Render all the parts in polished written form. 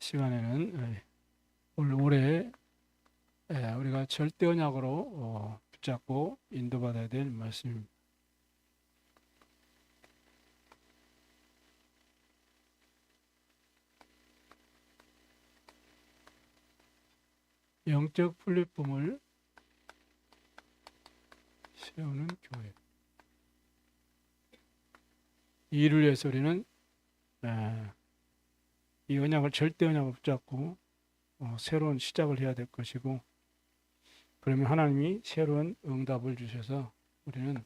시간에는 올해 우리가 절대 언약으로 붙잡고 인도받아야 될 말씀입니다. 영적 플랫폼을 세우는 교회. 이 일을 위해서 우리는 이 언약을 절대 언약을 붙잡고 새로운 시작을 해야 될 것이고, 그러면 하나님이 새로운 응답을 주셔서 우리는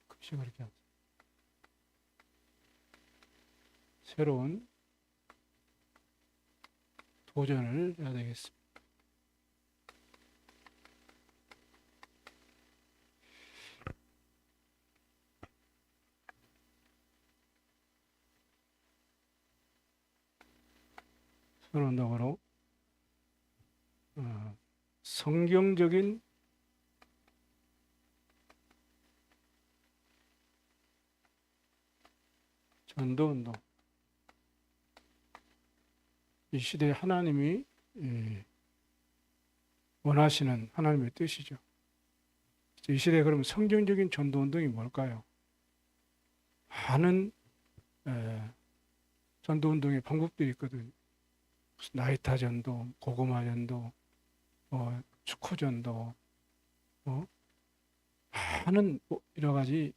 급식을 이렇게 새로운 도전을 해야 되겠습니다. 새로운 도구로 성경적인 전도운동. 이 시대에 하나님이 원하시는 하나님의 뜻이죠. 이 시대에 그러면 성경적인 전도운동이 뭘까요? 많은 전도운동의 방법들이 있거든요. 나이타 전도, 고구마 전도, 축구 전도, 많은 여러 가지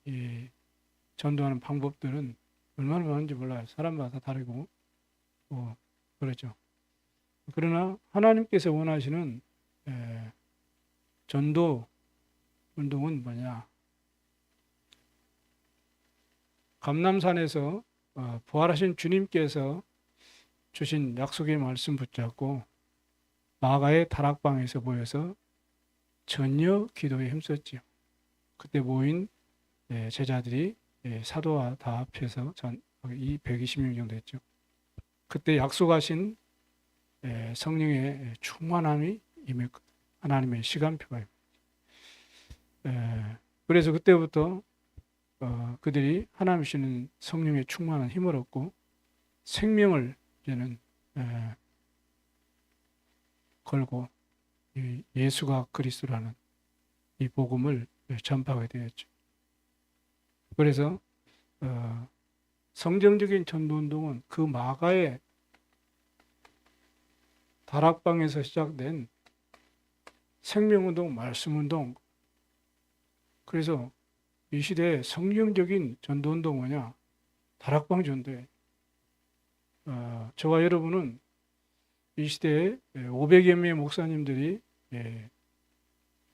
전도하는 방법들은 얼마나 많은지 몰라요. 사람마다 다르고 그렇죠. 그러나 하나님께서 원하시는 전도 운동은 뭐냐? 감람산에서 부활하신 주님께서 주신 약속의 말씀 붙잡고 마가의 다락방에서 모여서 전혀 기도에 힘썼지요. 그때 모인 제자들이 사도와 다 합해서 이 120명 정도 됐죠. 그때 약속하신 성령의 충만함이 임했거든요. 하나님의 시간표가. 그래서 그때부터 그들이 하나님 주시는 성령의 충만한 힘을 얻고 생명을 이제는 걸고 예수가 그리스도라는 이 복음을 전파하게 되었죠. 그래서 성경적인 전도운동은 그 마가의 다락방에서 시작된 생명운동, 말씀운동. 그래서 이 시대에 성경적인 전도운동 뭐냐? 다락방 전도예요. 저와 여러분은 이 시대에 500여 명의 목사님들이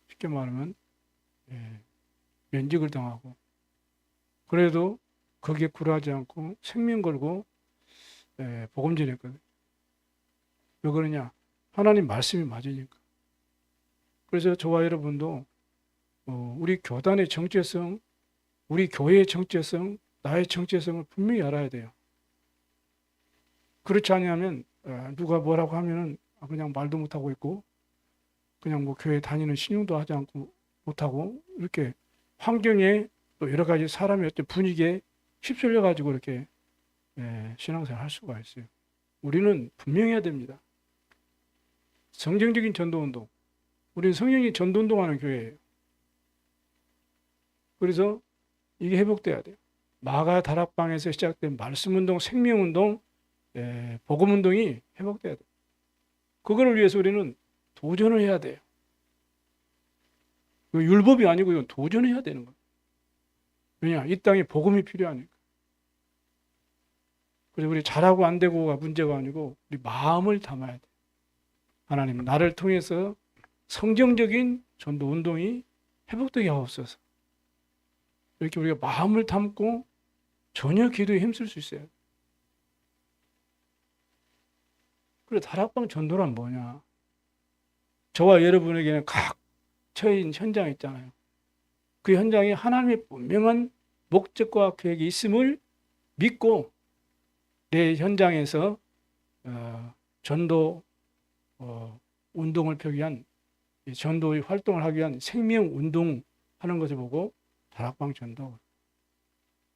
쉽게 말하면 면직을 당하고, 그래도 거기에 굴하지 않고 생명 걸고 복음 전했거든요. 왜 그러냐? 하나님 말씀이 맞으니까. 그래서 저와 여러분도 우리 교단의 정체성, 우리 교회의 정체성, 나의 정체성을 분명히 알아야 돼요. 그렇지 않으면 누가 뭐라고 하면은 그냥 말도 못하고 있고, 그냥 뭐 교회 다니는 신용도 하지 않고 못하고, 이렇게 환경에 또 여러 가지 사람의 어떤 분위기에 휩쓸려 가지고 이렇게 신앙생활 할 수가 있어요. 우리는 분명해야 됩니다. 성경적인 전도운동. 우리는 성령이 전도운동하는 교회예요. 그래서 이게 회복돼야 돼요. 마가 다락방에서 시작된 말씀운동, 생명운동, 복음운동이 회복돼야 돼요. 그거를 위해서 우리는 도전을 해야 돼요. 율법이 아니고 이건 도전해야 되는 거예요. 왜냐? 이 땅에 복음이 필요하니까. 그래서 우리 잘하고 안 되고가 문제가 아니고 우리 마음을 담아야 돼. 하나님, 나를 통해서 성경적인 전도 운동이 회복되게 하옵소서. 이렇게 우리가 마음을 담고 전혀 기도에 힘쓸 수 있어요. 그래, 다락방 전도란 뭐냐? 저와 여러분에게는 각 처인 현장이 있잖아요. 그 현장에 하나님의 분명한 목적과 계획이 있음을 믿고 내 현장에서 전도 운동을 펴기 위한, 전도의 활동을 하기 위한 생명 운동하는 것을 보고 다락방 전도.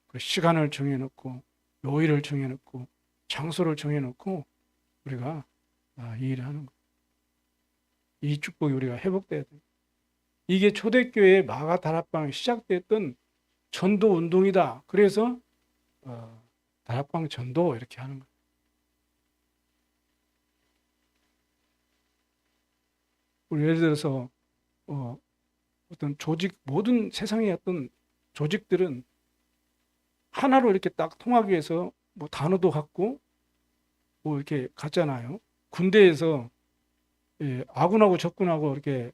그 시간을 정해놓고 요일을 정해놓고 장소를 정해놓고 우리가 이 일을 하는 거예요. 이 축복이 우리가 회복돼야 돼요. 이게 초대교회의 마가 다락방이 시작됐던 전도 운동이다. 그래서 다락방 전도 이렇게 하는 거예요. 우리 예를 들어서 어떤 조직, 모든 세상의 어떤 조직들은 하나로 이렇게 딱 통하기 위해서 뭐 단어도 갖고 뭐 이렇게 갖잖아요. 군대에서 아군하고 적군하고 이렇게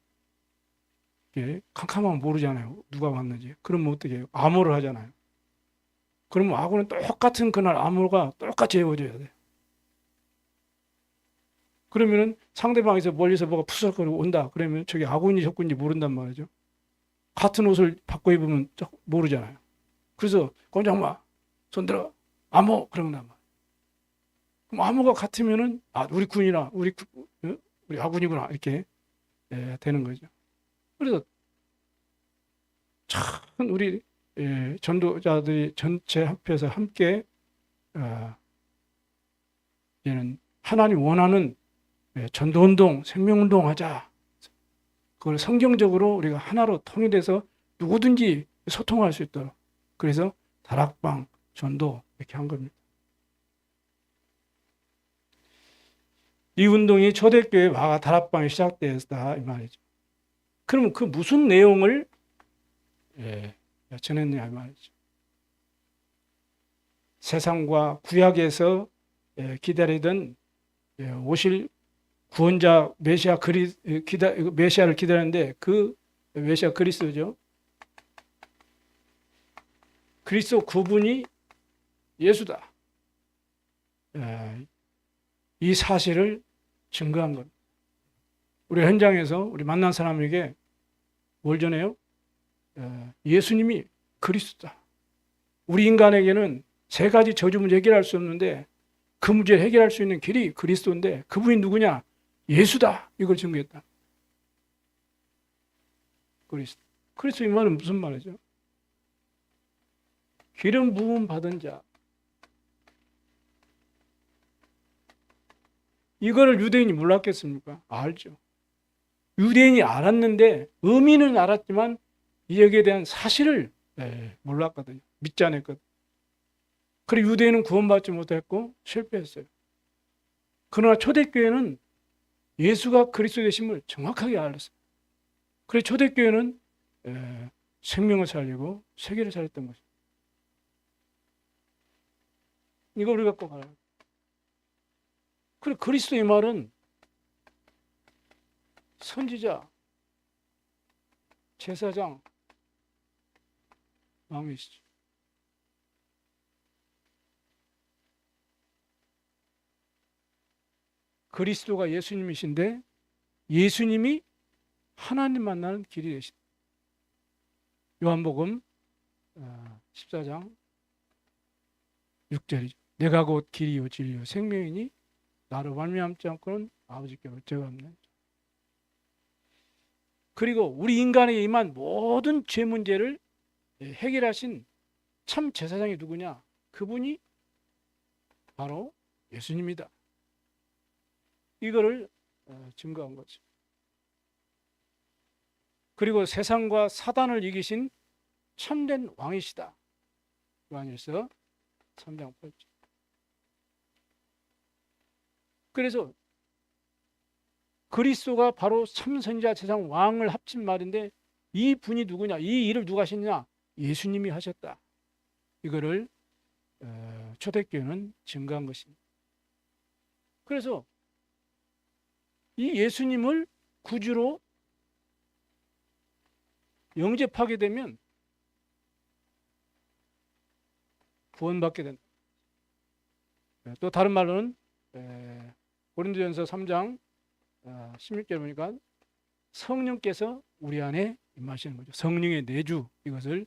캄캄하면 모르잖아요. 누가 왔는지. 그러면 어떻게 해요? 암호를 하잖아요. 그러면 아군은 똑같은 그날 암호가 똑같이 외워져야 돼요. 그러면은 상대방에서 멀리서 뭐가 푸석거리고 온다. 그러면 저게 아군이 적군인지 모른단 말이죠. 같은 옷을 바꿔 입으면 모르잖아요. 그래서 권장마 손들어 암호 그런단 말이에요. 그럼 암호가 같으면은 우리 군이나 우리 아군이구나 이렇게 되는 거죠. 그래서 참 우리 전도자들이 전체 합해서 함께 이제는 하나님 원하는 전도운동, 생명운동 하자. 그걸 성경적으로 우리가 하나로 통일해서 누구든지 소통할 수 있도록. 그래서 다락방, 전도 이렇게 한 겁니다. 이 운동이 초대교회 마가 다락방이 시작되었다 이 말이죠. 그럼 그 무슨 내용을 전했느냐 이 말이죠. 세상과 구약에서 기다리던 오실 구원자 메시아를 기다렸는데 그 메시아 그리스도죠. 그리스도 그분이 예수다. 이 사실을 증거한 겁니다. 우리 현장에서 우리 만난 사람에게 뭘 전해요? 예수님이 그리스도다. 우리 인간에게는 세 가지 저주 문제 해결할 수 없는데 그 문제를 해결할 수 있는 길이 그리스도인데 그분이 누구냐? 예수다. 이걸 증거했다. 그리스도 이 말은 무슨 말이죠? 기름 부음 받은 자. 이거를 유대인이 몰랐겠습니까? 알죠. 유대인이 알았는데 의미는 알았지만 여기에 대한 사실을 몰랐거든요. 믿지 않았거든요. 그리고 유대인은 구원받지 못했고 실패했어요. 그러나 초대교회는 예수가 그리스도 되심을 정확하게 알았어요. 그래서 초대교회는 생명을 살리고 세계를 살렸던 것입니다. 이거 우리가 꼭 알아요. 그리고 그리스도의 말은 선지자, 제사장, 왕이시죠. 그리스도가 예수님이신데 예수님이 하나님 만나는 길이 되시다. 요한복음 14장 6절이죠. 내가 곧 길이요 진리요 생명이니 나로 말미암지 않고는 아버지께로 제가 없네. 그리고 우리 인간에 임한 모든 죄 문제를 해결하신 참 제사장이 누구냐? 그분이 바로 예수님이다. 이거를 증거한 거죠. 그리고 세상과 사단을 이기신 참된 왕이시다. 요한일서 3장 8절. 그래서 그리스도가 바로 참선자 제사장 왕을 합친 말인데 이 분이 누구냐? 이 일을 누가 하셨냐? 예수님이 하셨다. 이거를 초대교회는 증거한 것입니다. 그래서 이 예수님을 구주로 영접하게 되면 구원받게 된다. 또 다른 말로는 고린도전서 3장 16절 보니까 성령께서 우리 안에 임하시는 거죠. 성령의 내주, 이것을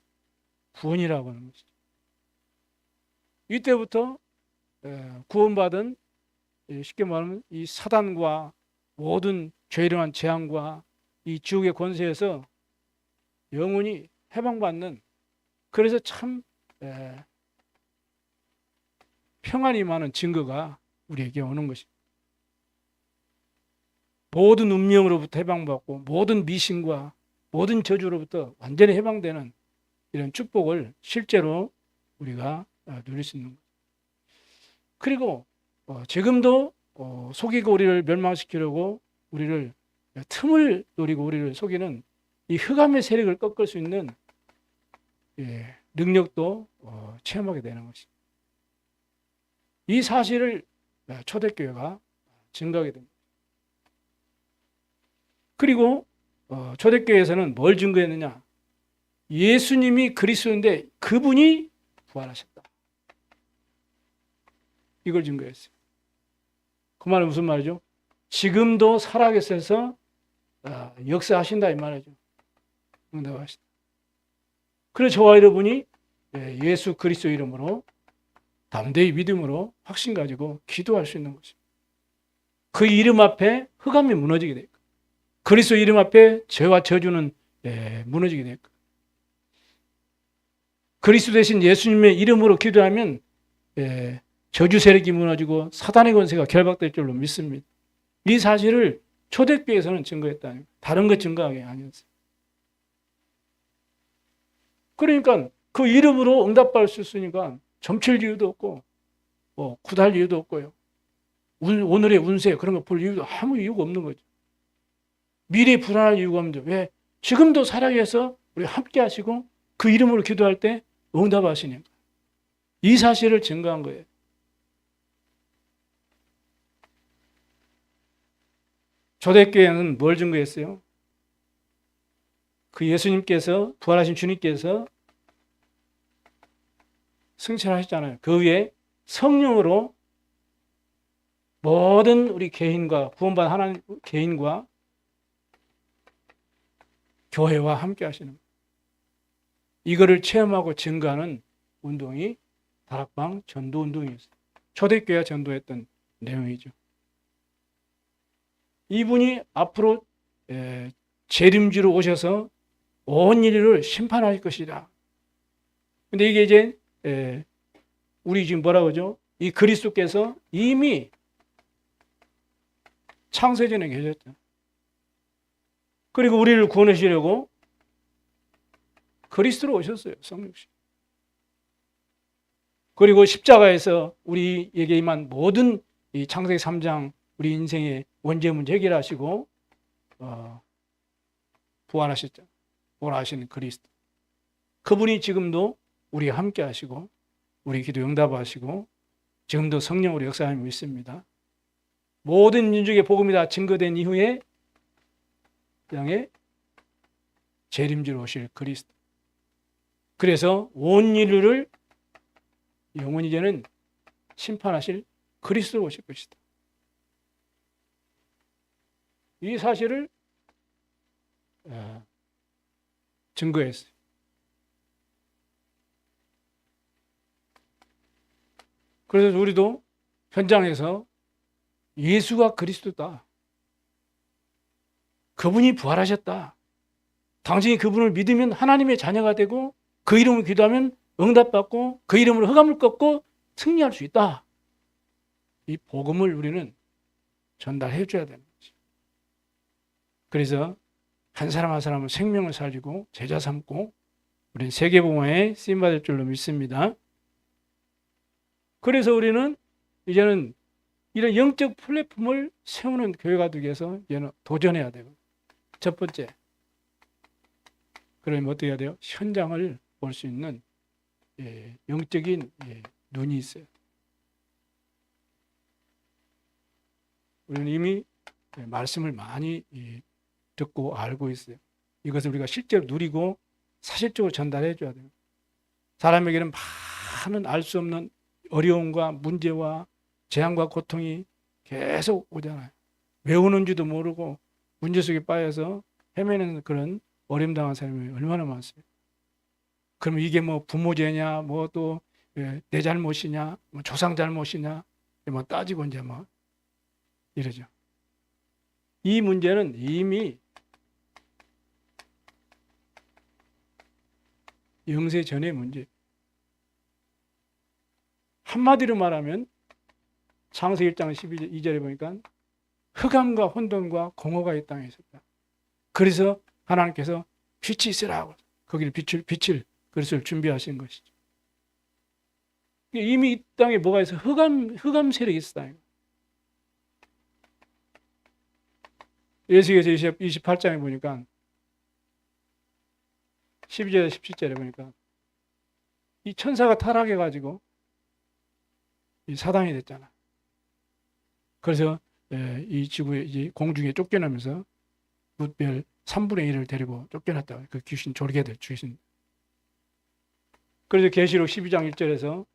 구원이라고 하는 것이죠. 이때부터 구원받은, 쉽게 말하면 이 사단과 모든 죄를 한 재앙과 이 지옥의 권세에서 영원히 해방받는, 그래서 참 평안이 임하는 증거가 우리에게 오는 것입니다. 모든 운명으로부터 해방받고 모든 미신과 모든 저주로부터 완전히 해방되는 이런 축복을 실제로 우리가 누릴 수 있는 거죠. 그리고 지금도 속이고 우리를 멸망시키려고 우리를 틈을 노리고 우리를 속이는 이 흑암의 세력을 꺾을 수 있는 능력도 체험하게 되는 것입니다. 이 사실을 초대교회가 증거하게 됩니다. 그리고 초대교회에서는 뭘 증거했느냐? 예수님이 그리스도인데 그분이 부활하셨다. 이걸 증거했어요. 그 말은 무슨 말이죠? 지금도 살아계셔서 역사하신다 이 말이죠. 응답하신다. 그래서 저와 여러분이 예수 그리스도 이름으로 담대히 믿음으로 확신 가지고 기도할 수 있는 것입니다. 그 이름 앞에 흑암이 무너지게 될 거예요. 그리스도 이름 앞에 죄와 저주는 무너지게 될 거예요. 그리스도 대신 예수님의 이름으로 기도하면 저주 세력이 무너지고 사단의 권세가 결박될 줄로 믿습니다. 이 사실을 초대교회에서는 증거했다는 거예요. 다른 것 증거하는 게 아니었어요. 그러니까 그 이름으로 응답받을 수 있으니까 점칠 이유도 없고 구달 이유도 없고요. 오늘의 운세 그런 거 볼 이유도 아무 이유가 없는 거죠. 미래에 불안할 이유가 없는데 왜? 지금도 살아계셔서 우리 함께 하시고 그 이름으로 기도할 때 응답하시니까. 이 사실을 증거한 거예요. 초대교회는 뭘 증거했어요? 그 예수님께서 부활하신 주님께서 승천하셨잖아요. 그 위에 성령으로 모든 우리 개인과 구원받은 하나님 개인과 교회와 함께 하시는 거예요. 이거를 체험하고 증거하는 운동이 다락방 전도 운동이었어요. 초대교회가 전도했던 내용이죠. 이분이 앞으로 재림주로 오셔서 온 인류를 심판할 것이다. 근데 이게 이제 우리 지금 뭐라 그러죠? 이 그리스도께서 이미 창세전에 계셨죠. 그리고 우리를 구원하시려고 그리스도로 오셨어요. 성육신. 그리고 십자가에서 우리에게 임한 모든 이 창세기 3장 우리 인생의 원죄 문제 해결하시고 부활하셨죠. 부활하시는 그리스도. 그분이 지금도 우리와 함께 하시고 우리 기도 응답하시고 지금도 성령으로 역사하고 있습니다. 모든 민족의 복음이 다 증거된 이후에 땅에 재림지로 오실 그리스도. 그래서 온 인류를 영원히 이제는 심판하실 그리스도로 오실 것이다. 이 사실을 증거했어요. 그래서 우리도 현장에서 예수가 그리스도다. 그분이 부활하셨다. 당신이 그분을 믿으면 하나님의 자녀가 되고 그 이름으로 기도하면 응답받고 그 이름으로 흑암을 꺾고 승리할 수 있다. 이 복음을 우리는 전달해 줘야 되는 거죠. 그래서 한 사람 한 사람은 생명을 살리고 제자 삼고 우리는 세계복음화에 쓰임받을 줄로 믿습니다. 그래서 우리는 이제는 이런 영적 플랫폼을 세우는 교회가 되기 위해서 이제는 도전해야 되고 첫 번째, 그러면 어떻게 해야 돼요? 현장을 볼 수 있는 영적인 눈이 있어요. 우리는 이미 말씀을 많이 듣고 알고 있어요. 이것을 우리가 실제로 누리고 사실적으로 전달해 줘야 돼요. 사람에게는 많은 알 수 없는 어려움과 문제와 재앙과 고통이 계속 오잖아요. 왜 오는지도 모르고 문제 속에 빠져서 헤매는 그런 어림당한 사람이 얼마나 많습니까? 그럼 이게 뭐 부모 죄냐, 뭐 또 내 잘못이냐, 뭐 조상 잘못이냐, 뭐 따지고 이제 뭐 이러죠. 이 문제는 이미 영세 전의 문제. 한마디로 말하면 창세기 1장 12절에 보니까 흑암과 혼돈과 공허가 이 땅에 있었다. 그래서 하나님께서 빛이 있으라고 거기를 빛을 그릇을 준비하신 것이죠. 이미 이 땅에 뭐가 있어? 흑암 세력이 있어. 예수께서 28장에 보니까 12절에 17절에 보니까 이 천사가 타락해가지고 이 사단이 됐잖아. 그래서 이 지구에 이제 공중에 쫓겨나면서 뭇별 3분의 1을 데리고 쫓겨났다. 그 귀신 졸개들 귀신. 그래서 계시록 12장 1절에서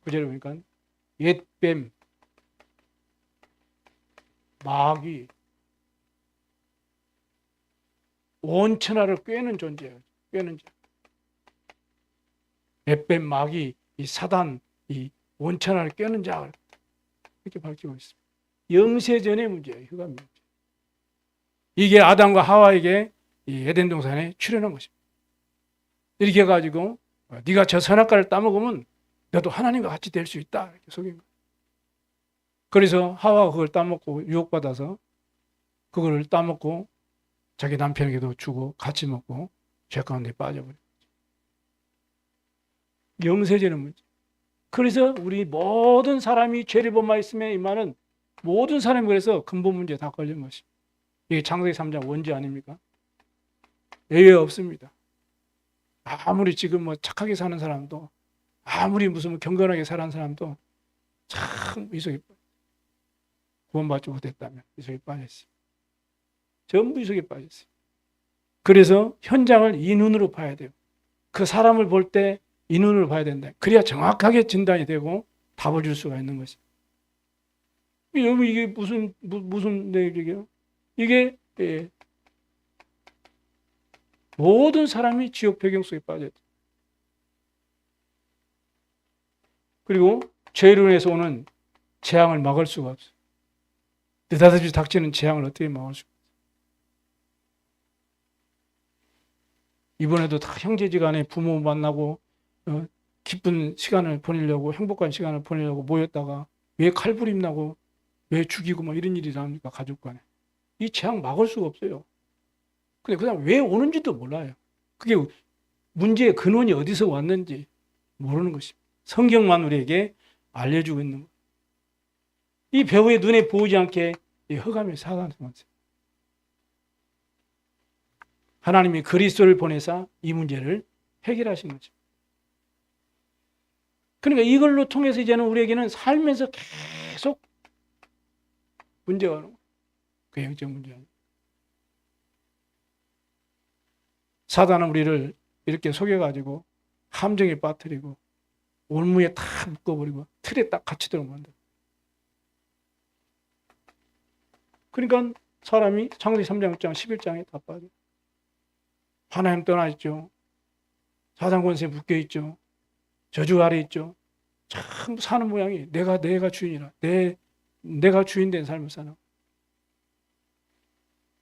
9절에 보니까 옛뱀 마귀 온 천하를 꿰는 존재예요. 꿰는 존재. 옛뱀 마귀 이 사단 이 온 천하를 꿰는 자 이렇게 밝히고 있습니다. 영세전의 문제예요. 흑암 문제. 이게 아담과 하와에게 이 에덴 동산에 출현한 것입니다. 이렇게 해가지고 네가 저 선악과를 따먹으면 너도 하나님과 같이 될 수 있다. 이렇게 속인 거예요. 그래서 하와가 그걸 따먹고 유혹받아서 그걸 따먹고 자기 남편에게도 주고 같이 먹고 죄 가운데 빠져버려요. 영세전의 문제. 그래서 우리 모든 사람이 죄를 범하였음에 이 말은 모든 사람이 그래서 근본 문제에 다 걸린 것입니다. 이게 창세기 3장 원죄 아닙니까? 예외 없습니다. 아무리 지금 뭐 착하게 사는 사람도 아무리 무슨 경건하게 사는 사람도 참 이속에 구원받지 못했다면 이속에 빠졌어요. 전부 이속에 빠졌어요. 그래서 현장을 이 눈으로 봐야 돼요. 그 사람을 볼 때 이 눈으로 봐야 된다. 그래야 정확하게 진단이 되고 답을 줄 수가 있는 것입니다. 여러분 이게 무슨 내용이에요? 이게 모든 사람이 지옥 배경 속에 빠져야 돼요. 그리고 죄로 인해서 오는 재앙을 막을 수가 없어요. 느닷없이 닥치는 재앙을 어떻게 막을 수가 없어요. 이번에도 다 형제지간에 부모 만나고 기쁜 시간을 보내려고 행복한 시간을 보내려고 모였다가 왜 칼부림 나고 왜 죽이고 뭐 이런 일이 나옵니까? 가족 간에. 이 재앙 막을 수가 없어요. 근데 그 사람 왜 오는지도 몰라요. 그게 문제의 근원이 어디서 왔는지 모르는 것입니다. 성경만 우리에게 알려주고 있는 거예요. 이 배우의 눈에 보이지 않게 이 흑암의 사단을 왔어요. 하나님이 그리스도를 보내사 이 문제를 해결하신 거죠. 그러니까 이걸로 통해서 이제는 우리에게는 살면서 계속 문제가 오는 거예요. 그 영적 문제. 사단은 우리를 이렇게 속여가지고 함정에 빠뜨리고 올무에 다 묶어버리고 틀에 딱 갇히도록 만들어요. 그러니까 사람이 창세기 3장 6장 11장에 다 빠져요. 하나님 떠나 있죠. 사단 권세에 묶여 있죠. 저주 아래 있죠. 참 사는 모양이 내가 주인이라 내가 주인 된 삶을 사는.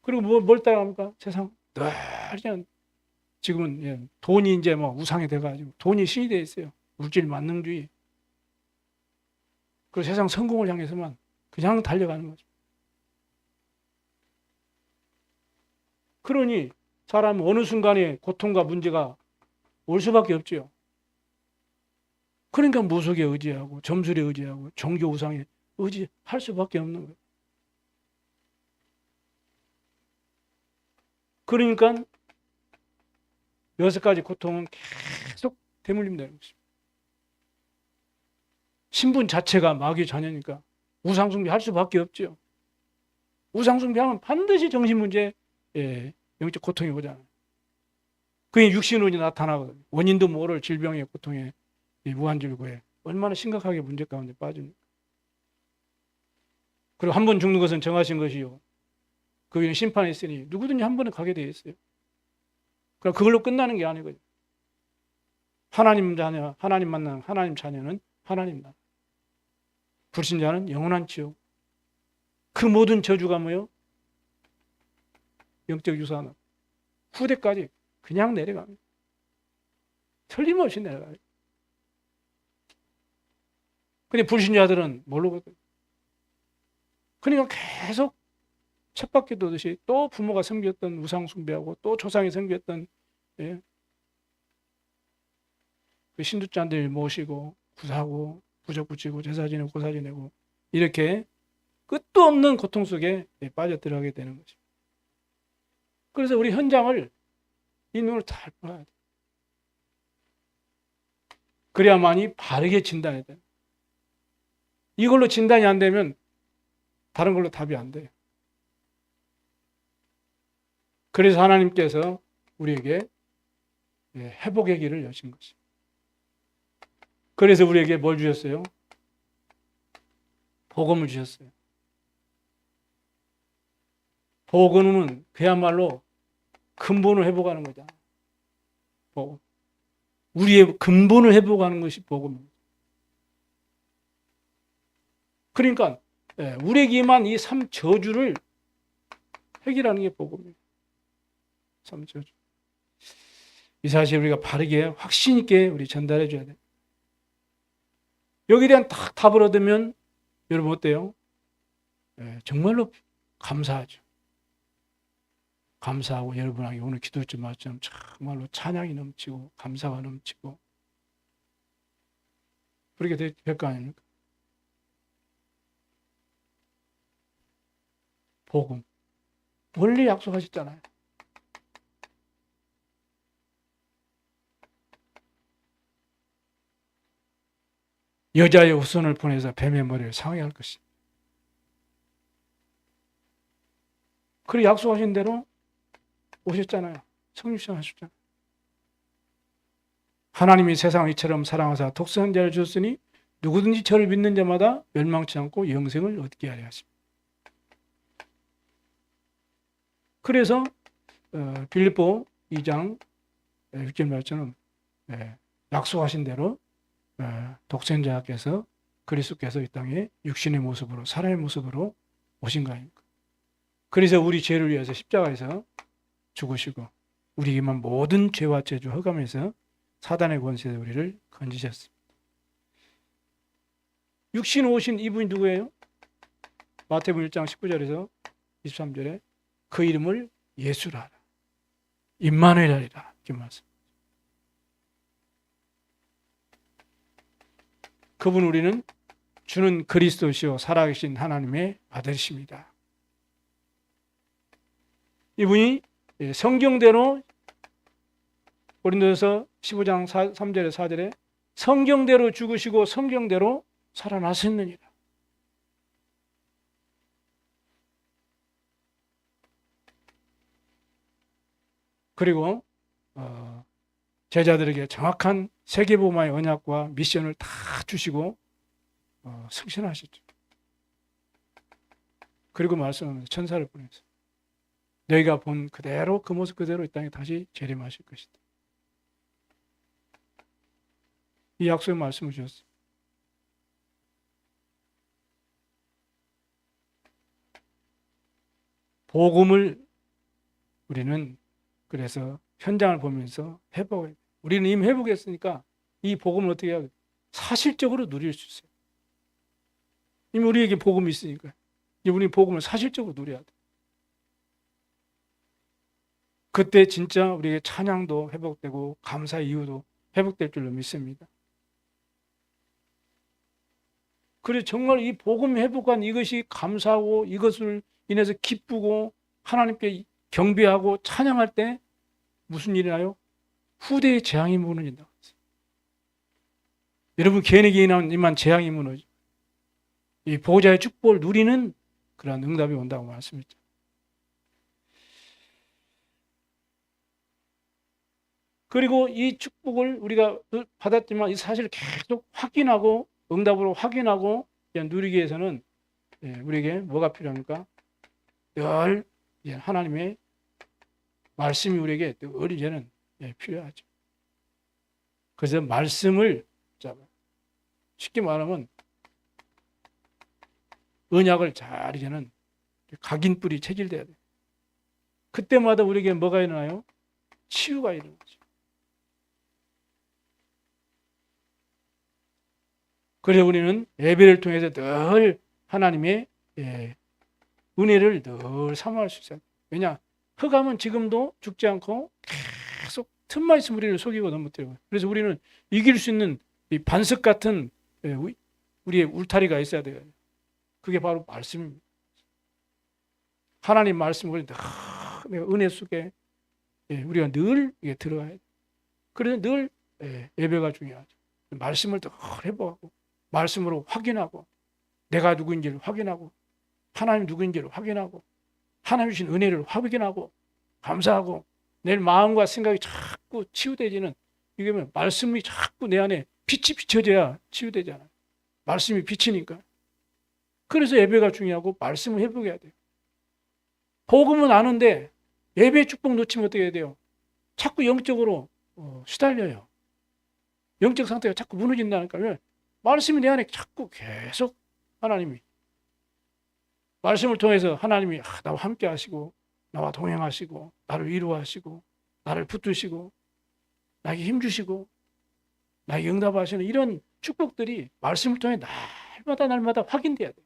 그리고 뭘 따라갑니까? 세상 늘 그냥 지금은 돈이 이제 뭐 우상이 돼가지고 돈이 신이 돼 있어요. 물질 만능주의. 그리고 세상 성공을 향해서만 그냥 달려가는 거죠. 그러니 사람은 어느 순간에 고통과 문제가 올 수밖에 없죠. 그러니까 무속에 의지하고 점술에 의지하고 종교 우상에 의지할 수밖에 없는 거예요. 그러니까 6가지 고통은 계속 대물림되는 것입니다. 신분 자체가 마귀 자녀니까 우상숭배 할 수밖에 없죠. 우상숭배하면 반드시 정신문제, 영적 고통이 오잖아요. 그게 육신운이 나타나거든요. 원인도 모를 질병의 고통에 무한질고에 얼마나 심각하게 문제 가운데 빠집니까? 그리고 한 번 죽는 것은 정하신 것이요. 그 위에 심판이 있으니 누구든지 한 번은 가게 되어 있어요. 그럼 그걸로 끝나는 게 아니거든요. 하나님 자녀, 하나님 만난 하나님 자녀는 하나님 나라. 불신자는 영원한 지옥. 그 모든 저주가 뭐요? 영적 유산은 후대까지 그냥 내려갑니다. 틀림없이 내려가요. 근데 불신자들은 모르거든. 그러니까 계속 쳇바퀴 도듯이 또 부모가 섬겼던 우상 숭배하고 또 조상이 섬겼던 예, 그 신두짠들 모시고 구사하고 부적 붙이고 제사 지내고 고사 지내고 이렇게 끝도 없는 고통 속에 빠져들어가게 되는 거죠. 그래서 우리 현장을 이 눈을 잘 봐야 돼. 그래야만이 바르게 진단해야 돼. 이걸로 진단이 안 되면 다른 걸로 답이 안 돼요. 그래서 하나님께서 우리에게 회복의 길을 여신 것이죠. 그래서 우리에게 뭘 주셨어요? 복음을 주셨어요. 복음은 그야말로 근본을 회복하는 거잖아. 복음. 우리의 근본을 회복하는 것이 복음입니다. 그러니까 우리에게 임한 이 3저주를 해결하는 게 복음이에요. 3저주. 이 사실 우리가 바르게 확신 있게 우리 전달해 줘야 돼요. 여기에 대한 딱 답을 얻으면 여러분 어때요? 정말로 감사하죠. 감사하고 여러분에게 오늘 기도했던 말처럼 정말로 찬양이 넘치고 감사가 넘치고 그렇게 될 거 아닙니까? 복음. 원래 약속하셨잖아요. 여자의 후손을 보내서 뱀의 머리를 상하게 할 것이다. 그래 약속하신 대로 오셨잖아요. 성육신 하셨잖아요. 하나님이 세상을 이처럼 사랑하사 독생자를 주셨으니 누구든지 저를 믿는 자마다 멸망치 않고 영생을 얻게 하려 하십니다. 그래서 빌립보 2장 6절 말처럼 약속하신 대로 독생자께서 그리스도께서 이 땅에 육신의 모습으로 사람의 모습으로 오신 거 아닙니까? 그래서 우리 죄를 위해서 십자가에서 죽으시고 우리에게만 모든 죄와 저주 흑암에서 사단의 권세에서 우리를 건지셨습니다. 육신 오신 이분이 누구예요? 마태복음 1장 19절에서 23절에 그 이름을 예수라 하라. 임마누엘이라 이렇게 말씀. 그분 우리는 주는 그리스도시요 살아계신 하나님의 아들이십니다. 이분이 성경대로 고린도서 15장 3절에 4절에 성경대로 죽으시고 성경대로 살아나셨느니라. 그리고 제자들에게 정확한 세계복음화의 언약과 미션을 다 주시고 승천하셨죠. 그리고 말씀하면서 천사를 보내서 너희가 본 그대로 그 모습 그대로 이 땅에 다시 재림하실 것이다. 이 약속의 말씀을 주셨어요. 복음을 우리는 그래서 현장을 보면서 회복해야 돼요. 우리는 이미 회복했으니까 이 복음을 어떻게 해야 돼요? 사실적으로 누릴 수 있어요. 이미 우리에게 복음이 있으니까 우리는 복음을 사실적으로 누려야 돼요. 그때 진짜 우리에게 찬양도 회복되고 감사의 이유도 회복될 줄로 믿습니다. 그래서 정말 이 복음 회복한 이것이 감사하고 이것을 인해서 기쁘고 하나님께 경배하고 찬양할 때 무슨 일이 나요? 후대의 재앙이 무너진다. 여러분 개인에게 임한 재앙이 무너져. 이 보호자의 축복을 누리는 그런 응답이 온다고 말씀했죠. 그리고 이 축복을 우리가 받았지만 이 사실을 계속 확인하고 응답으로 확인하고 누리기 위해서는 우리에게 뭐가 필요합니까? 늘 하나님의 말씀이 우리에게 늘 이제는 필요하죠. 그래서 말씀을 쉽게 말하면 언약을 잘 이제는 각인뿔이 체질돼야 돼요. 그때마다 우리에게 뭐가 일어나요? 치유가 일어나죠. 그래서 우리는 예배를 통해서 늘 하나님의 은혜를 늘 사모할 수 있어요. 왜냐? 흑암은 지금도 죽지 않고 계속 틈만 있으면 우리를 속이고 넘어뜨려요. 그래서 우리는 이길 수 있는 이 반석 같은 우리의 울타리가 있어야 돼요. 그게 바로 말씀입니다. 하나님 말씀 우리 늘 은혜 속에 우리가 늘 들어가야 돼요. 그래서 늘 예배가 중요하죠. 말씀을 늘 회복하고 말씀으로 확인하고 내가 누구인지를 확인하고 하나님 누구인지를 확인하고 하나님 주신 은혜를 확인하고 감사하고 내 마음과 생각이 자꾸 치유되지는 이게 뭐 말씀이 자꾸 내 안에 빛이 비춰져야 치유되잖아요. 말씀이 비치니까. 그래서 예배가 중요하고 말씀을 회복해야 돼요. 복음은 아는데 예배 축복 놓치면 어떻게 해야 돼요? 자꾸 영적으로 시달려요. 영적 상태가 자꾸 무너진다니까요. 말씀이 내 안에 자꾸 계속 하나님이 말씀을 통해서 하나님이 나와 함께 하시고 나와 동행하시고 나를 위로하시고 나를 붙드시고 나에게 힘주시고 나에게 응답하시는 이런 축복들이 말씀을 통해 날마다 확인돼야 돼요.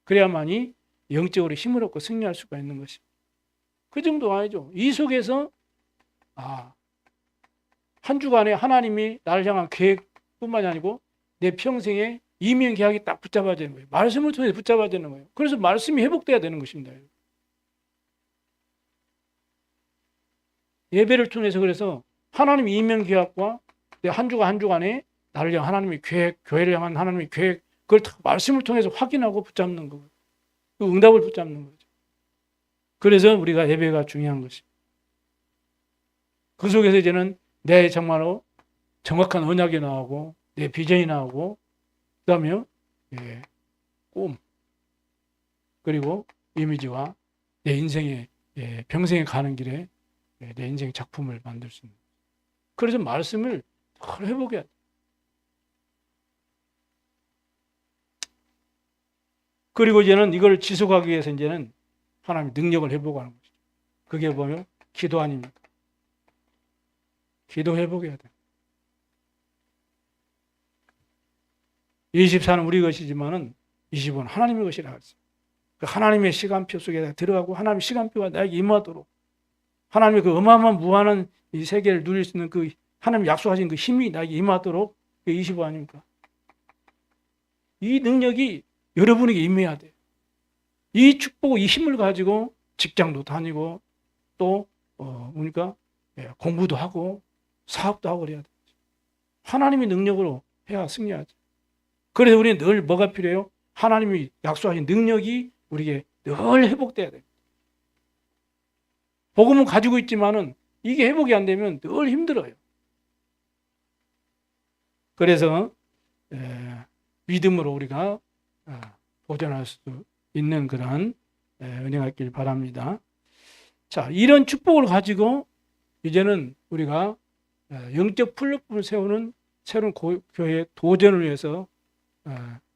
그래야만이 영적으로 힘을 얻고 승리할 수가 있는 것입니다. 그 정도 아니죠. 이 속에서 한 주간에 하나님이 나를 향한 계획뿐만이 아니고 내 평생에 이면 계약이 딱 붙잡아지는 거예요. 말씀을 통해 붙잡아지는 거예요. 그래서 말씀이 회복돼야 되는 것입니다. 예배를 통해서 그래서 하나님 이면 계약과 내 한 주간에 나를 향한 하나님의 계획, 교회를 향한 하나님의 계획, 그걸 다 말씀을 통해서 확인하고 붙잡는 거예요. 그 응답을 붙잡는 거죠. 그래서 우리가 예배가 중요한 것입니다. 그 속에서 이제는 내 정말로 정확한 언약이 나오고 내 비전이 나오고 그다음에 꿈 그리고 이미지와 내 인생의 평생에 가는 길에 내 인생 작품을 만들 수 있는. 그래서 말씀을 회복해야 돼. 그리고 이제는 이걸 지속하기 위해서 이제는 하나님의 능력을 회복하는 것이죠. 그게 보면 기도 아닙니까? 기도 회복해야 돼. 24는 우리 것이지만은 25는 하나님의 것이라 했어요. 하나님의 시간표 속에 들어가고 하나님의 시간표가 나에게 임하도록 하나님의 그 어마어마한 무한한 이 세계를 누릴 수 있는 그 하나님 약속하신 그 힘이 나에게 임하도록 25 아닙니까? 이 능력이 여러분에게 임해야 돼요. 이 축복, 이 힘을 가지고 직장도 다니고 또 그러니까 공부도 하고 사업도 하고 그래야 돼요. 하나님의 능력으로 해야 승리하죠. 그래서 우리는 늘 뭐가 필요해요? 하나님이 약속하신 능력이 우리에게 늘 회복돼야 돼요. 복음은 가지고 있지만은 이게 회복이 안 되면 늘 힘들어요. 그래서 믿음으로 우리가 도전할 수 있는 그런 은혜가 있길 바랍니다. 자, 이런 축복을 가지고 이제는 우리가 영적 플랫폼을 세우는 새로운 교회의 도전을 위해서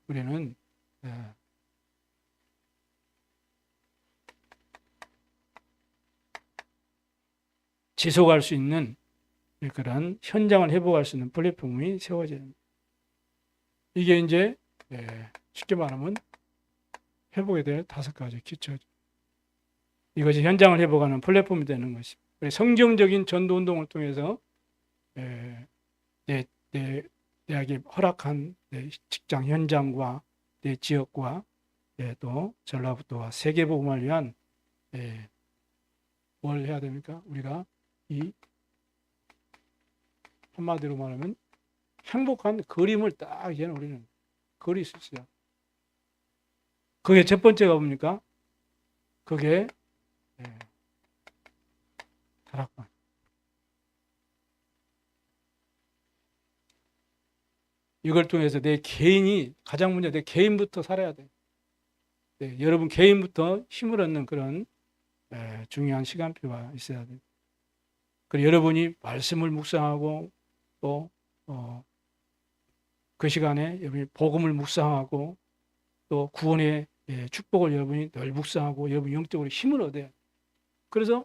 우리는 지속할 수 있는 그런 현장을 회복할 수 있는 플랫폼이 세워져야 합니다. 이게 이제 쉽게 말하면 회복에 대한 5가지 기초죠. 이것이 현장을 회복하는 플랫폼이 되는 것입니다. 성경적인 전도운동을 통해서 내에게 허락한 내 직장 현장과 내 지역과 또 전라북도와 세계복음을 위한 뭘 해야 됩니까? 우리가 이 한마디로 말하면 행복한 그림을 딱 이제는 우리는 그릴 수 있어요. 그게 첫 번째가 뭡니까? 그게 다락방. 이걸 통해서 내 개인이 가장 먼저 내 개인부터 살아야 돼. 여러분 개인부터 힘을 얻는 그런 중요한 시간표가 있어야 돼. 그리고 여러분이 말씀을 묵상하고 또 그 시간에 여러분이 복음을 묵상하고 또 구원의 축복을 여러분이 늘 묵상하고 여러분 영적으로 힘을 얻어야 돼. 그래서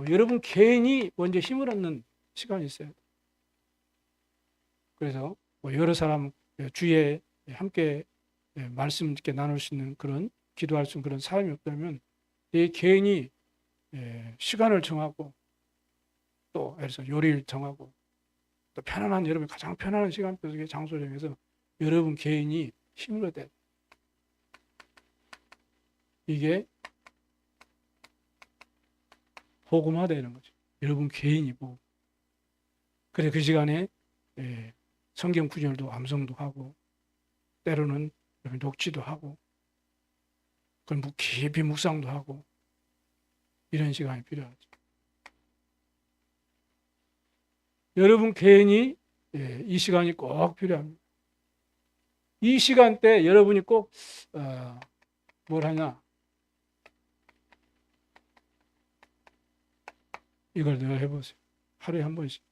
여러분 개인이 먼저 힘을 얻는 시간이 있어요. 그래서 여러 사람 주에 함께 말씀 이렇게 나눌 수 있는 그런 기도할 수 있는 그런 사람이 없다면 이 개인이 시간을 정하고 또 예를 들어서 요리를 정하고 또 편안한 여러분 가장 편안한 시간표 속에 장소 정해서 여러분 개인이 힘을 얻어야 돼. 이게 복음화되는 거죠. 여러분 개인이 복음. 그래 그 시간에 성경 구절도 암송도 하고 때로는 녹취도 하고 그걸 깊이 묵상도 하고 이런 시간이 필요하죠. 여러분 개인이 이 시간이 꼭 필요합니다. 이 시간대 여러분이 꼭 뭘 하냐? 이걸 늘 해보세요. 하루에 한 번씩,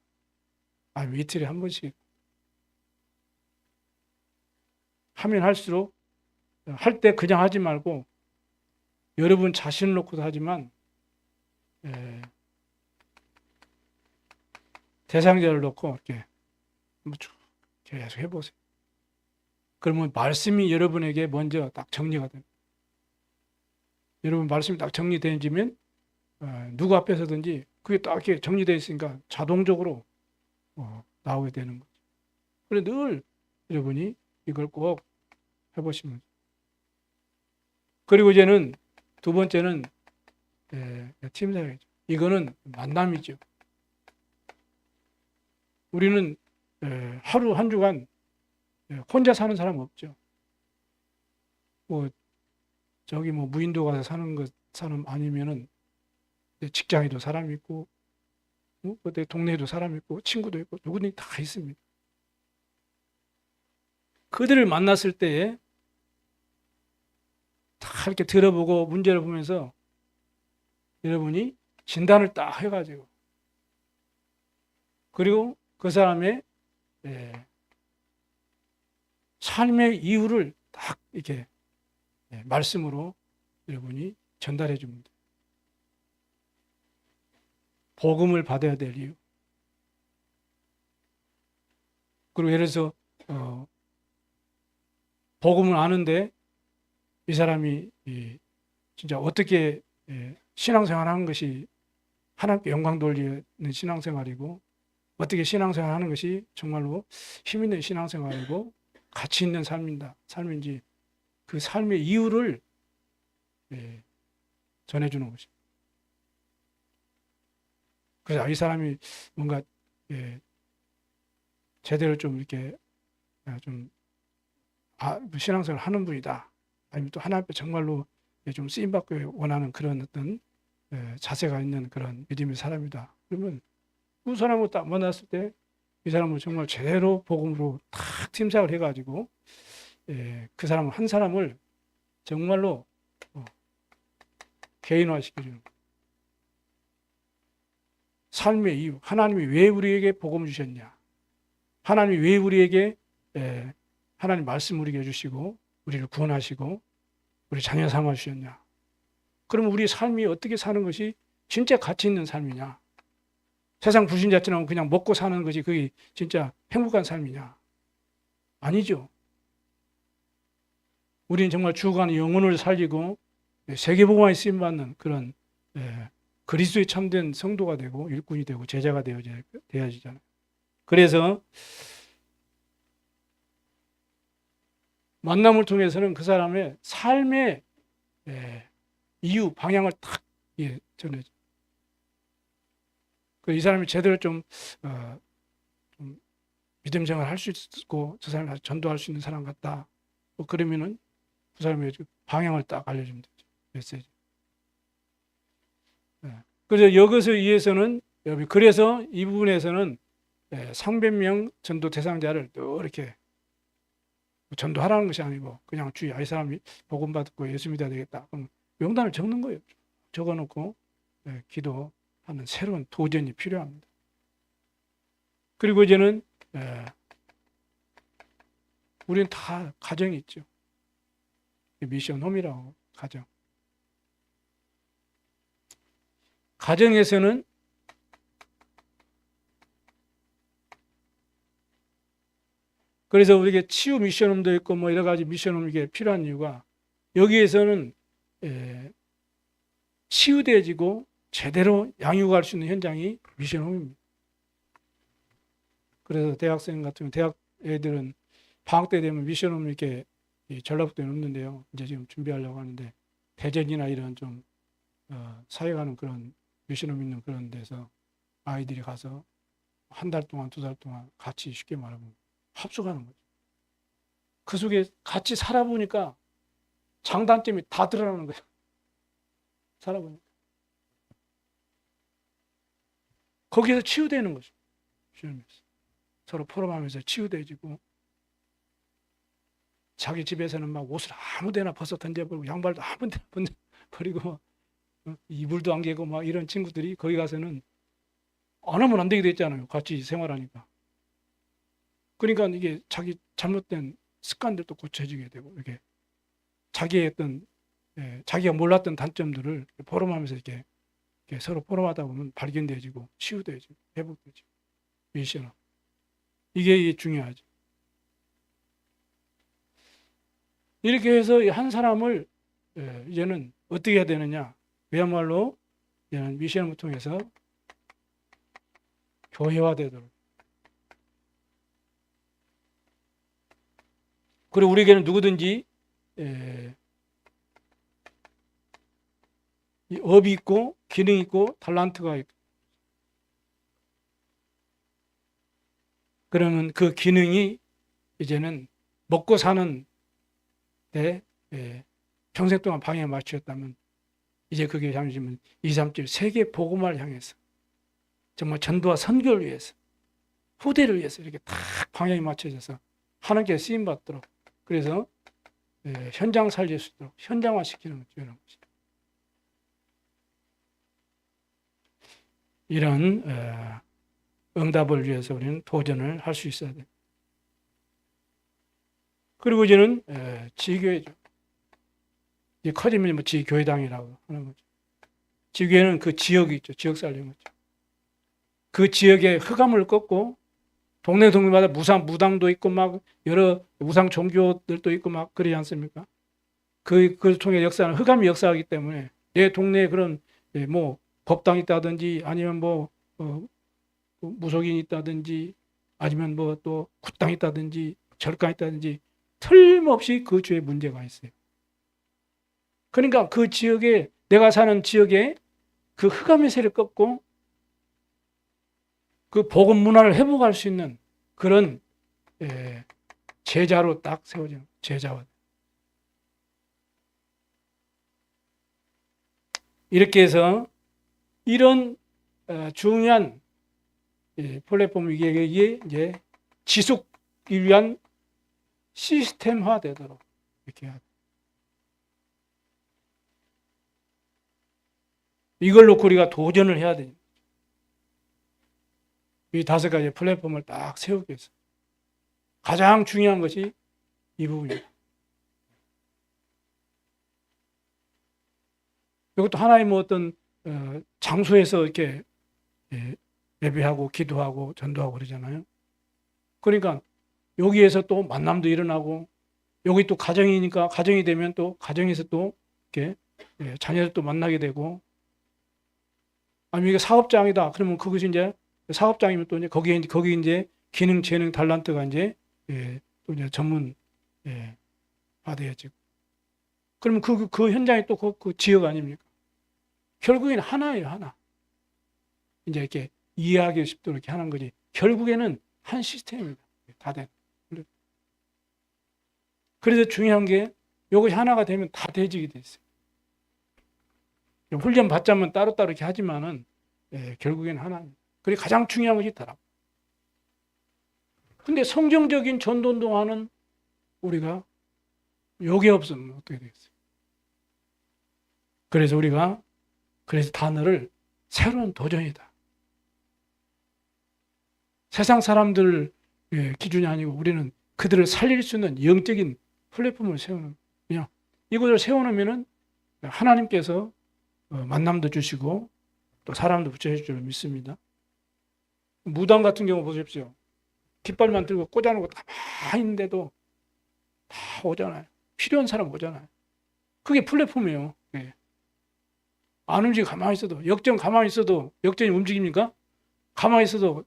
아니면 이틀에 한 번씩 하면 할수록 할 때 그냥 하지 말고 여러분 자신을 놓고도 하지만 대상자를 놓고 이렇게 한번 쭉 계속 해보세요. 그러면 말씀이 여러분에게 먼저 딱 정리가 됩니다. 여러분 말씀이 딱 정리되어지면 누구 앞에서든지 그게 딱 이렇게 정리되어 있으니까 자동적으로 나오게 되는 거죠. 그래 늘 여러분이 이걸 꼭 해보시면. 그리고 이제는 두 번째는 팀사역이죠. 이거는 만남이죠. 우리는 하루 한 주간 혼자 사는 사람 없죠. 저기 무인도 가서 사는 사람 아니면은 직장에도 사람이 있고, 내 동네에도 사람이 있고, 친구도 있고, 누구든지 다 있습니다. 그들을 만났을 때에 다 이렇게 들어보고 문제를 보면서 여러분이 진단을 딱 해가지고, 그리고 그 사람의 삶의 이유를 딱 이렇게 말씀으로 여러분이 전달해 줍니다. 복음을 받아야 될 이유. 그리고 예를 들어서 복음을 아는데 이 사람이 진짜 어떻게 신앙생활하는 것이 하나님께 영광 돌리는 신앙생활이고 어떻게 신앙생활하는 것이 정말로 힘 있는 신앙생활이고 가치 있는 삶인지 그 삶의 이유를 전해주는 것입니다. 그래서 이 사람이 뭔가 제대로 좀 이렇게 좀 신앙생활을 하는 분이다. 아니면 또 하나님 앞에 정말로 좀 쓰임받고 원하는 그런 어떤 자세가 있는 그런 믿음의 사람이다. 그러면 그 사람을 딱 만났을 때 이 사람을 정말 제대로 복음으로 탁 팀사를 해가지고 그 사람 한 사람을 정말로 개인화시켜주는 삶의 이유. 하나님이 왜 우리에게 복음을 주셨냐? 하나님이 왜 우리에게 하나님 말씀 우리에게 주시고 우리를 구원하시고 우리 자녀 삼아 주셨냐? 그럼 우리 삶이 어떻게 사는 것이 진짜 가치 있는 삶이냐? 세상 불신자처럼 그냥 먹고 사는 것이 그게 진짜 행복한 삶이냐? 아니죠. 우리는 정말 죽어가는 영혼을 살리고 세계복음화에 쓰임받는 그런 그리스도의 참된 성도가 되고 일꾼이 되고 제자가 되어지잖아요. 그래서 만남을 통해서는 그 사람의 삶의 이유, 방향을 탁 전해줘. 이 사람이 제대로 좀 믿음 생활을 할 수 있고 저 사람을 전도할 수 있는 사람 같다. 그러면은 그 사람의 방향을 딱 알려주면 되죠. 메시지. 그래서 이것을 위해서는 그래서 이 부분에서는 300명 전도 대상자를 또 이렇게 전도하라는 것이 아니고 그냥 이 사람이 복음 받고 예수 믿어야 되겠다. 그럼 명단을 적는 거예요. 적어놓고 기도하는 새로운 도전이 필요합니다. 그리고 이제는 우리는 다 가정이 있죠. 미션 홈이라고 가정. 가정에서는 그래서 우리에게 치유 미션홈도 있고 뭐 여러 가지 미션홈 이게 필요한 이유가 여기에서는 치유되어지고 제대로 양육할 수 있는 현장이 미션홈입니다. 그래서 대학생 같은 대학 애들은 방학 때 되면 미션홈 이렇게 전라북도에 없는데요. 이제 지금 준비하려고 하는데 대전이나 이런 좀 사회 가는 그런 미션홈 있는 그런 데서 아이들이 가서 한 달 동안, 두 달 동안 같이 쉽게 말하면 합숙하는 거죠. 그 속에 같이 살아보니까 장단점이 다 드러나는 거예요. 살아보니까. 거기에서 치유되는 거죠. 서로 포럼하면서 치유되지고 자기 집에서는 막 옷을 아무 데나 벗어 던져버리고 양발도 아무 데나 던져버리고 이불도 안 개고 막 이런 친구들이 거기 가서는 안 하면 안 되게 됐잖아요. 같이 생활하니까. 그러니까 이게 자기 잘못된 습관들도 고쳐지게 되고 이렇게 자기의 어떤 자기가 몰랐던 단점들을 포럼하면서 이렇게 서로 포럼하다 보면 발견되어지고 치유되어지고 회복되어지고 미션업 이게 중요하죠. 이렇게 해서 한 사람을 이제는 어떻게 해야 되느냐? 그야말로 이제는 미션을 통해서 교회화되도록. 그리고 우리에게는 누구든지 업이 있고 기능이 있고 달란트가 있고 그러면 그 기능이 이제는 먹고 사는 데 평생 동안 방향에 맞추었다면 이제 그게 잠시만 2, 3절 세계 복음화를 향해서 정말 전도와 선교를 위해서 후대를 위해서 이렇게 딱 방향이 맞춰져서 하나님께 쓰임 받도록 그래서 현장 살릴 수 있도록 현장화 시키는 거죠. 이런 응답을 위해서 우리는 도전을 할 수 있어야 돼요. 그리고 이제는 지교회죠. 이제 커지면 뭐 지교회당이라고 하는 거죠. 지교회는 그 지역이 있죠. 지역 살리는 거죠. 그 지역의 흑암을 꺾고 동네 동네마다 무당도 있고 막 여러 우상 종교들도 있고 막 그러지 않습니까? 그걸 통해 역사는 흑암이 역사하기 때문에 내 동네에 그런 뭐 법당이 있다든지 아니면 뭐 무속인이 있다든지 아니면 뭐 또 굿당이 있다든지 절간이 있다든지 틀림없이 그 주에 문제가 있어요. 그러니까 그 지역에 내가 사는 지역에 그 흑암의 세를 꺾고 그 복음 문화를 회복할 수 있는 그런 제자로 딱 세워지는 제자와 이렇게 해서 이런 중요한 플랫폼 이게 이제 지속을 위한 시스템화 되도록 이렇게 해야 돼. 이걸 놓고 우리가 도전을 해야 돼. 이 5가지 플랫폼을 딱 세우기 위해서 가장 중요한 것이 이 부분입니다. 이것도 하나의 뭐 어떤 장소에서 이렇게 예배하고 기도하고 전도하고 그러잖아요. 그러니까 여기에서 또 만남도 일어나고 여기 또 가정이니까 가정이 되면 또 가정에서 또 이렇게 자녀들 또 만나게 되고 아니면 이게 사업장이다 그러면 그것이 이제 사업장이면 또 이제 거기 이제 기능 재능 달란트가 이제 또 이제 전문 받아야지. 그러면 그 현장이 또 그 지역 아닙니까? 결국에는 하나예요, 하나. 이제 이렇게 이해하기 쉽도록 이렇게 하는 거지. 결국에는 한 시스템입니다. 다 된. 그래서 중요한 게 이것이 하나가 되면 다 대직이 돼 있어요. 훈련 받자면 따로따로 이렇게 하지만은 결국에는 하나입니다. 그리고 가장 중요한 것이 다라. 근데 성경적인 전도운동하는 우리가 요게 없으면 어떻게 되겠어요? 그래서 우리가 단어를 새로운 도전이다. 세상 사람들 기준이 아니고 우리는 그들을 살릴 수 있는 영적인 플랫폼을 세우는 그냥 이것을 세워놓으면은 하나님께서 만남도 주시고 또 사람도 붙여줄 줄 믿습니다. 무당 같은 경우 보십시오. 깃발만 들고 꽂아놓고 가만히 있는데도 다 오잖아요. 필요한 사람 오잖아요. 그게 플랫폼이에요. 예. 안 움직이고 가만히 있어도, 역전 가만히 있어도 역전이 움직입니까? 가만히 있어도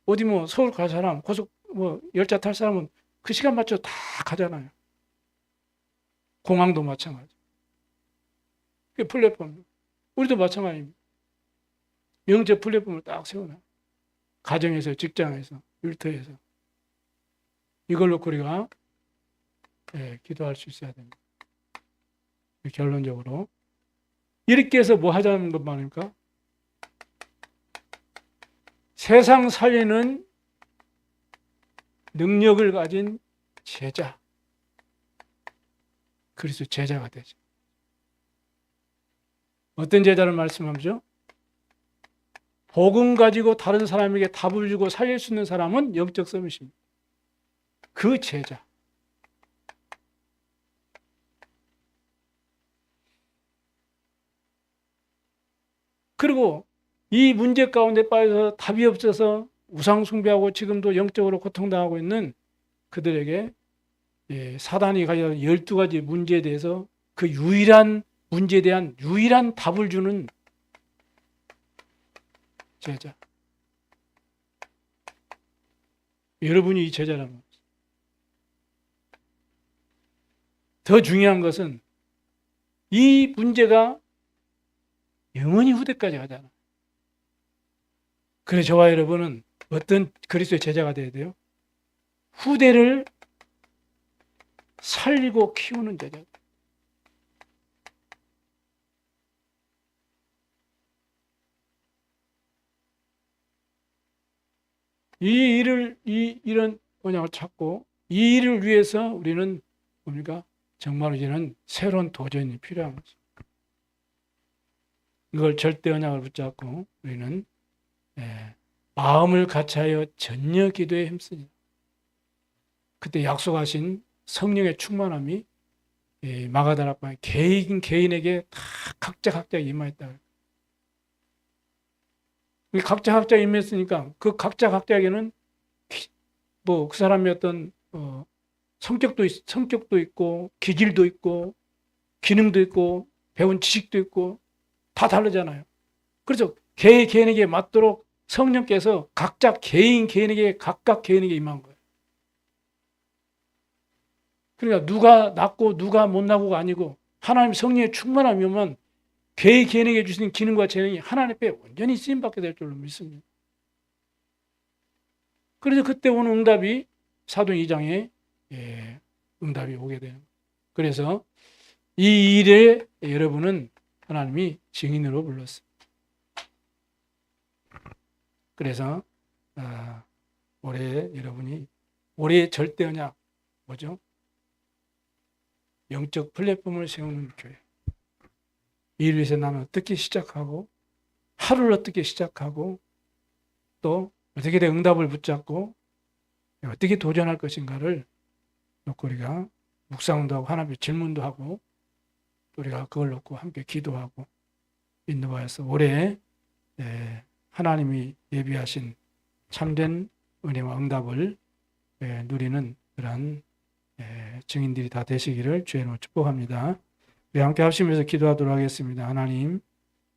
어디 뭐 서울 갈 사람, 고속 뭐 열차 탈 사람은 그 시간 맞춰 다 가잖아요. 공항도 마찬가지. 그게 플랫폼. 우리도 마찬가지입니다. 영적 플랫폼을 딱 세워놔. 가정에서, 직장에서, 일터에서. 이걸 놓고 우리가 기도할 수 있어야 됩니다. 결론적으로. 이렇게 해서 뭐 하자는 것 말입니까? 세상 살리는 능력을 가진 제자. 그리스도 제자가 되죠. 어떤 제자를 말씀하죠? 복음 가지고 다른 사람에게 답을 주고 살릴 수 있는 사람은 영적 서밋입니다. 그 제자. 그리고 이 문제 가운데 빠져서 답이 없어서 우상 숭배하고 지금도 영적으로 고통당하고 있는 그들에게 사단이 가진 12가지 문제에 대해서 그 유일한 문제에 대한 유일한 답을 주는 제자. 여러분이 이 제자라는 거죠. 더 중요한 것은 이 문제가 영원히 후대까지 가잖아. 그래서 저와 여러분은 어떤 그리스도의 제자가 되어야 돼요? 후대를 살리고 키우는 제자. 이런 언약을 찾고 이 일을 위해서 우리는 뭡니까? 정말 이제는 새로운 도전이 필요한 거죠. 이걸 절대 언약을 붙잡고 우리는 마음을 같이하여 전혀 기도에 힘쓰니 그때 약속하신 성령의 충만함이 마가다락방에 개인에게 다 각자 임하였다. 각자 임했으니까 그 각자에게는 뭐 그 사람의 어떤 성격도 있고 기질도 있고 기능도 있고 배운 지식도 있고 다 다르잖아요. 그래서 개인에게 맞도록 성령께서 각각 개인에게 임한 거예요. 그러니까 누가 낫고 누가 못 나고가 아니고 하나님 성령의 충만함이면 개인에게 주신 기능과 재능이 하나님 앞에 온전히 쓰임받게 될 줄로 믿습니다. 그래서 그때 오는 응답이 사도행 2장에 응답이 오게 돼요. 그래서 이 일에 여러분은 하나님이 증인으로 불렀어요. 그래서 올해 여러분이 올해의 절대 언약 뭐죠? 영적 플랫폼을 세우는 교회. 이 일을 위해서 나는 어떻게 시작하고 하루를 어떻게 시작하고 또 어떻게 된 응답을 붙잡고 어떻게 도전할 것인가를 놓고 우리가 묵상도 하고 하나님께 질문도 하고 우리가 그걸 놓고 함께 기도하고 인도하여서 올해 하나님이 예비하신 참된 은혜와 응답을 누리는 그러한 증인들이 다 되시기를 주의 이름으로 축복합니다. 우리 함께 합심해서 기도하도록 하겠습니다. 하나님